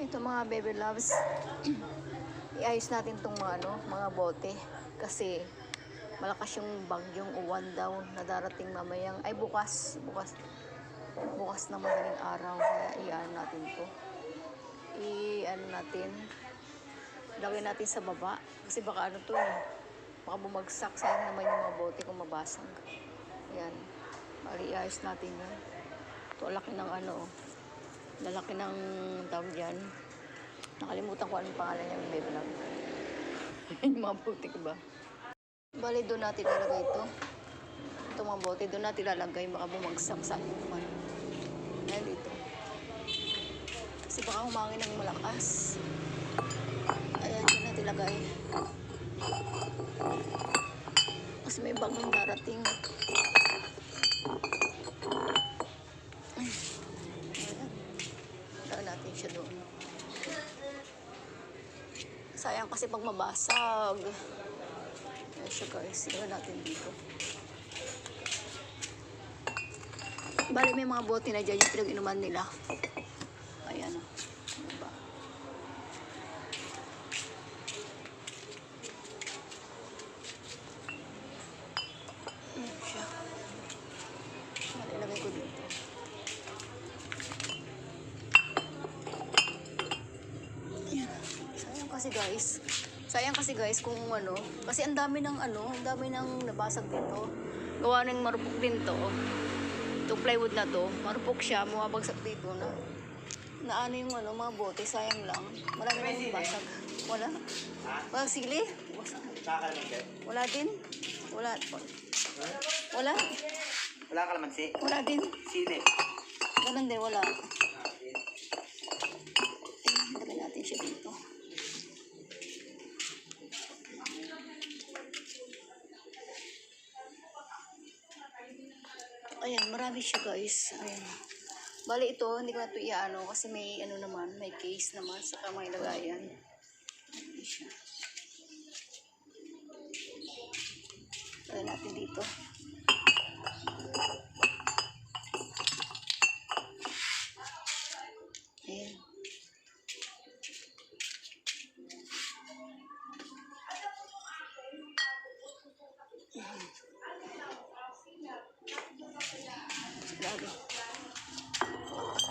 Ito mga baby loves, iayos natin tong mga bote kasi malakas yung bagyong uwan daw na darating mamayang ay bukas na madaling araw, kaya iyan natin to. Lagyan natin sa baba kasi baka baka bumagsak, sayang naman yung mga bote kung mabasag. Ayan, iayos natin yun. Ito laki ng lalaki ng tawag dyan. Nakalimutan ko anong pangalan niya, baby love. Yung mga bote ko ba? Bali, doon natin ilalagay ito. Itong mga bote, doon natin ilalagay. Baka bumagsak sa akin naman. Ayan dito. Kasi baka humangin ng malakas. Ayan, doon natin ilagay. Kasi may bagyong darating. Natin siya doon. Sayang kasi pag mabasag. Ayan siya guys. Iwan natin dito. Bali may mga bote na dyan yung pinag-inuman nila. Ayan o. Diba? Ayan siya. Ilagay ko dito. Sayang kasi guys kung kasi ang dami ng nabasag dito. Gawa ng marupok din to. Itong plywood na to, marupok siya, mababagsak dito na yung mga bote, sayang lang. Marami nang nabasag. Wala? Wala sili? Wala din? Wala. Wala? Wala kalamansi? Wala din. Sili? Ganun din, wala. Lagyan natin siya dito. Ayan, marami siya guys. Ayan. Bali ito, hindi ko na ito iano kasi may naman, may case naman sa may lagayan. Ayan siya. Lagyan natin dito. Ayan.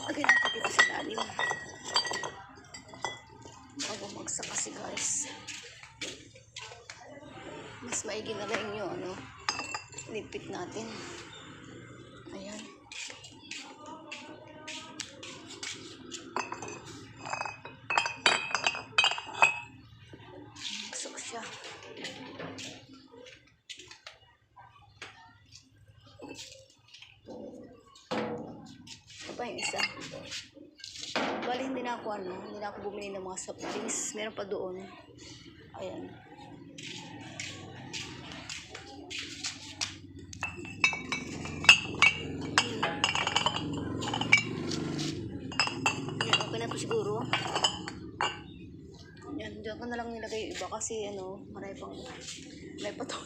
Lagyan natin dito sa lalim. Baka bumagsak kasi guys. Mas maigi na lang yung lipit natin. Ayan. Bumagsak siya. Pa yung isa. Bali hindi na ako bumili ng mga soft drinks. Meron pa doon. Ayan. Ayan, okay na to siguro. Ayan, diyan ko na lang nilagay yung iba kasi may pa to.